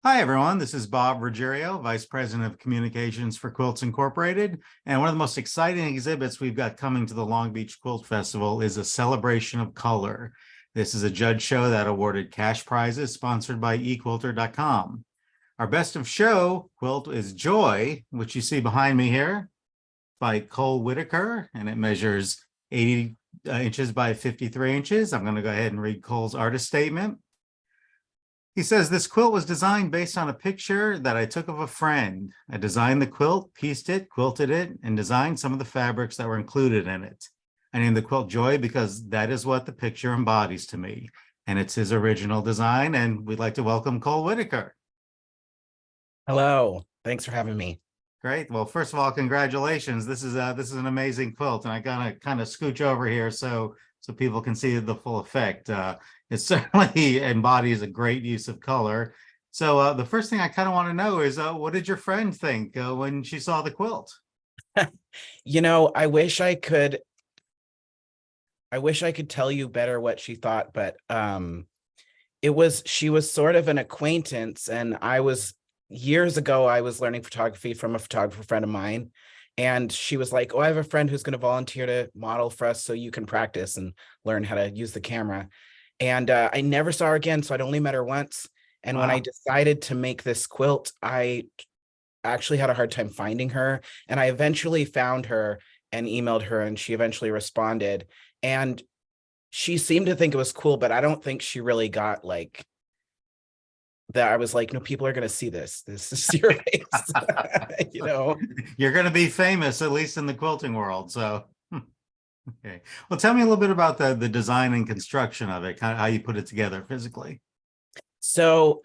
Hi, everyone. This is Bob Ruggiero, Vice President of Communications for Quilts Incorporated. And one of the most exciting exhibits we've got coming to the Long Beach Quilt Festival is a celebration of color. This is a judge show that awarded cash prizes sponsored by equilter.com. Our best of show quilt is Joy, which you see behind me here, by Cole Whitaker, and it measures 80 inches by 53 inches. I'm going to go ahead and read Cole's artist statement. He says, this quilt was designed based on a picture that I took of a friend. I designed the quilt, pieced it, quilted it, and designed some of the fabrics that were included in it. I named the quilt Joy because that is what the picture embodies to me. And it's his original design. And we'd like to welcome Cole Whitaker. Hello, thanks for having me. Great. Well, first of all, congratulations. This is an amazing quilt, and I gotta kind of scooch over here so people can see the full effect. It certainly embodies a great use of color. So the first thing I kind of want to know is what did your friend think when she saw the quilt? I wish I could tell you better what she thought, but she was sort of an acquaintance, and years ago I was learning photography from a photographer friend of mine, and she was like, "Oh, I have a friend who's going to volunteer to model for us so you can practice and learn how to use the camera." And I never saw her again, so I'd only met her once. And when I decided to make this quilt, I actually had a hard time finding her, and I eventually found her and emailed her, and she eventually responded, and she seemed to think it was cool, but I don't think she really got like that. I was like, no, people are going to see this is your face. You're going to be famous, at least in the quilting world. So okay, well, tell me a little bit about the design and construction of it, kind of how you put it together physically. So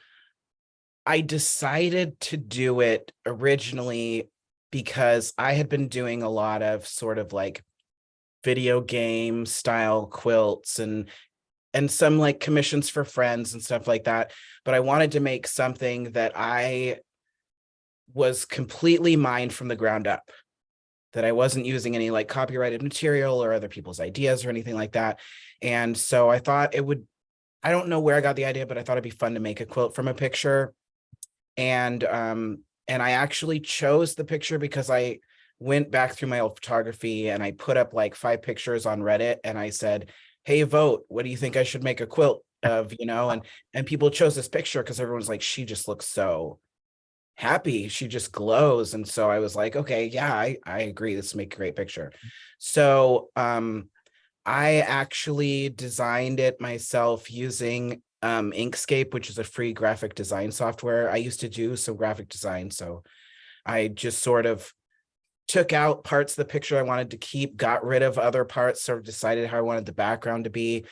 I decided to do it originally because I had been doing a lot of sort of like video game style quilts and some like commissions for friends and stuff like that. But I wanted to make something that I was completely mined from the ground up, that I wasn't using any like copyrighted material or other people's ideas or anything like that. And so I thought I don't know where I got the idea, but I thought it'd be fun to make a quilt from a picture. And I actually chose the picture because I went back through my old photography and I put up like 5 pictures on Reddit, and I said, "Hey, vote, what do you think I should make a quilt of?" And people chose this picture because everyone's like, she just looks so happy, she just glows. And so I was like, okay, yeah, I agree, this make a great picture. So I actually designed it myself using Inkscape, which is a free graphic design software. I used to do some graphic design, so I just sort of took out parts of the picture I wanted to keep, got rid of other parts, sort of decided how I wanted the background to be,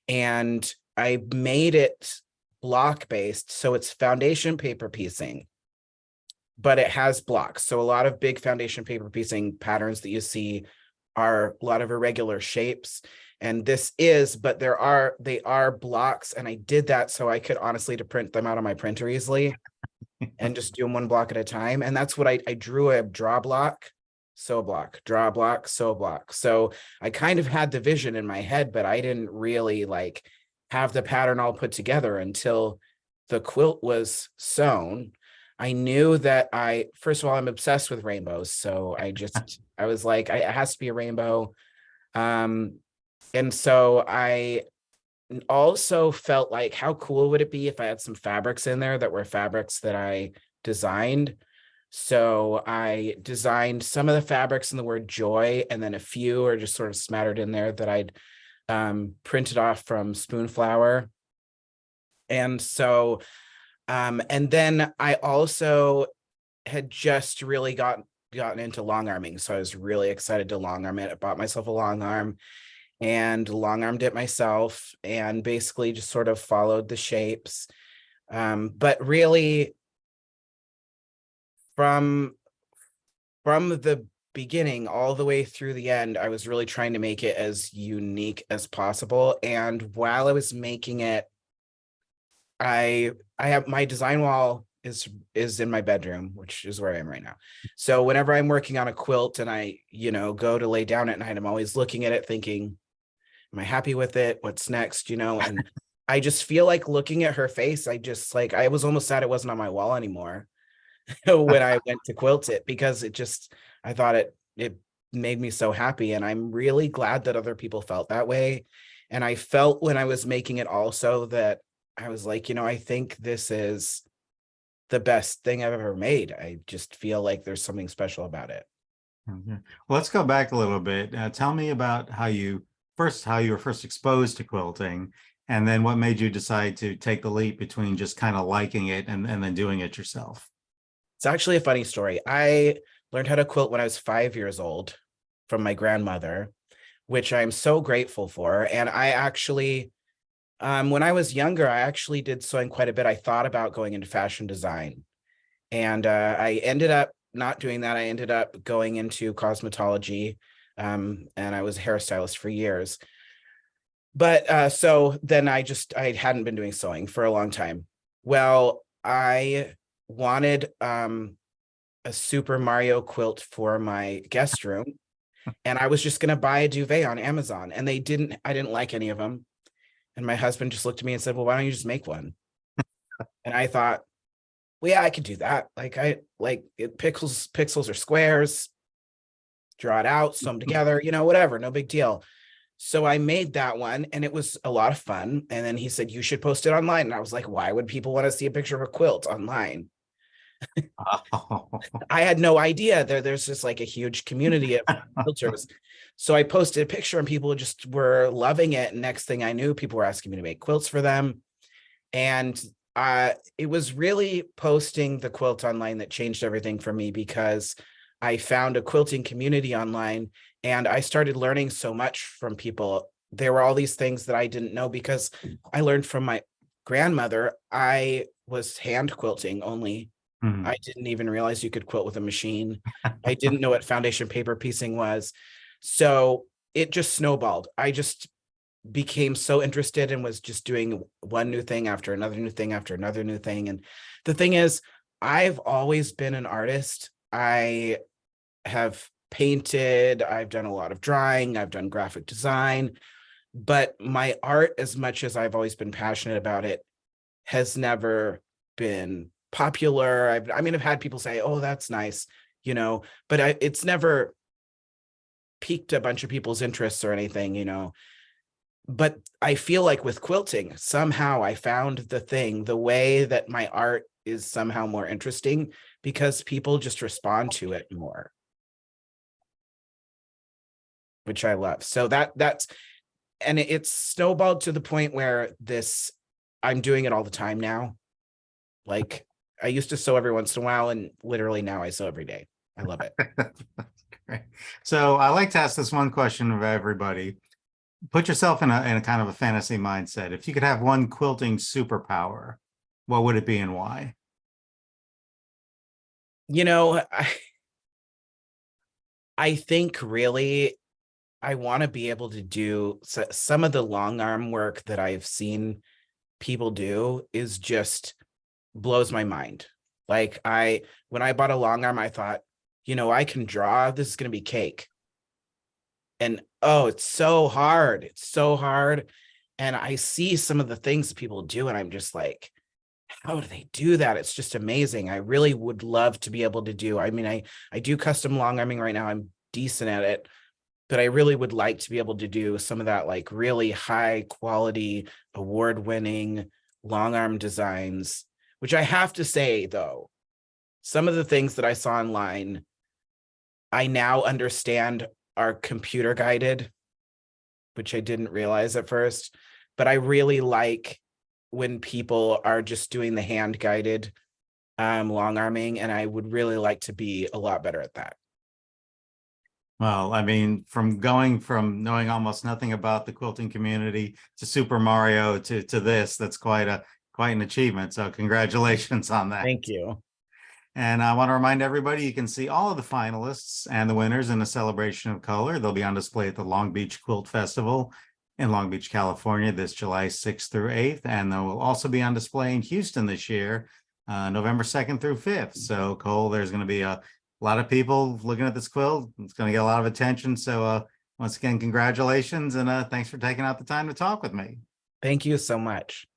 and I made it block based. So it's foundation paper piecing, but it has blocks. So a lot of big foundation paper piecing patterns that you see are a lot of irregular shapes. And but they are blocks. And I did that so I could honestly to print them out on my printer easily and just do them one block at a time. And that's what I drew a draw block, sew block, draw block, sew block. So I kind of had the vision in my head, but I didn't really like have the pattern all put together until the quilt was sewn. I knew that first of all, I'm obsessed with rainbows. So I was like, it has to be a rainbow. And so I also felt like, how cool would it be if I had some fabrics in there that were fabrics that I designed? So I designed some of the fabrics in the word joy, and then a few are just sort of smattered in there that I'd printed off from Spoonflower. And so and then I also had just really gotten into long arming. So I was really excited to long arm it. I bought myself a long arm and long armed it myself, and basically just sort of followed the shapes. But really from the beginning all the way through the end, I was really trying to make it as unique as possible. And while I was making it, I have my design wall is in my bedroom, which is where I am right now. So whenever I'm working on a quilt and I, go to lay down at night, I'm always looking at it thinking, am I happy with it? What's next? And I just feel like looking at her face, I was almost sad it wasn't on my wall anymore when I went to quilt it, because I thought it made me so happy. And I'm really glad that other people felt that way. And I felt when I was making it also that I was like, I think this is the best thing I've ever made. I just feel like there's something special about it. Okay. Well, let's go back a little bit. Tell me about how you were first exposed to quilting, and then what made you decide to take the leap between just kind of liking it and then doing it yourself. It's actually a funny story. I learned how to quilt when I was 5 years old from my grandmother, which I'm so grateful for. And I actually, when I was younger, I actually did sewing quite a bit. I thought about going into fashion design, and I ended up not doing that. I ended up going into cosmetology, and I was a hairstylist for years. But so then I hadn't been doing sewing for a long time. Well, I wanted a Super Mario quilt for my guest room, and I was just going to buy a duvet on Amazon, and I didn't like any of them. And my husband just looked at me and said, "Well, why don't you just make one?" And I thought, "Well, yeah, I could do that. Pixels or squares, draw it out, sew them together, whatever, no big deal." So I made that one, and it was a lot of fun. And then he said, "You should post it online." And I was like, "Why would people want to see a picture of a quilt online?" Oh. I had no idea there's just like a huge community of quilters. So I posted a picture and people just were loving it. And next thing I knew, people were asking me to make quilts for them. And it was really posting the quilt online that changed everything for me, because I found a quilting community online and I started learning so much from people. There were all these things that I didn't know because I learned from my grandmother. I was hand quilting only. Mhm. I didn't even realize you could quilt with a machine. I didn't know what foundation paper piecing was. So it just snowballed. I just became so interested and was just doing one new thing after another new thing after another new thing. And the thing is, I've always been an artist. I have painted, I've done a lot of drawing, I've done graphic design, but my art, as much as I've always been passionate about it, has never been popular. I've had people say, "Oh, that's nice," but it's never piqued a bunch of people's interests or anything, But I feel like with quilting, somehow I found the way that my art is somehow more interesting because people just respond to it more, which I love. So and it's snowballed to the point where I'm doing it all the time now. Like, I used to sew every once in a while, and literally now I sew every day. I love it. Great. So I like to ask this one question of everybody. Put yourself in a kind of a fantasy mindset. If you could have one quilting superpower, what would it be and why? You know, I think really I want to be able to do some of the long arm work that I've seen people do is just blows my mind. Like, when I bought a long arm, I thought, I can draw. This is going to be cake. And oh, it's so hard. It's so hard. And I see some of the things people do, and I'm just like, how do they do that? It's just amazing. I really would love to be able to do. I mean, I do custom long arming right now. I'm decent at it, but I really would like to be able to do some of that, like, really high quality, award-winning long arm designs, which I have to say, though, some of the things that I saw online, I now understand are computer guided, which I didn't realize at first. But I really like when people are just doing the hand guided long arming, and I would really like to be a lot better at that. Well, I mean, from going from knowing almost nothing about the quilting community to Super Mario to this, that's quite an achievement. So congratulations on that. Thank you. And I want to remind everybody you can see all of the finalists and the winners in a celebration of color. They'll be on display at the Long Beach Quilt Festival in Long Beach, California, this July 6th through 8th. And they will also be on display in Houston this year, November 2nd through 5th. So, Cole, there's going to be a lot of people looking at this quilt. It's going to get a lot of attention. So, once again, congratulations. And thanks for taking out the time to talk with me. Thank you so much.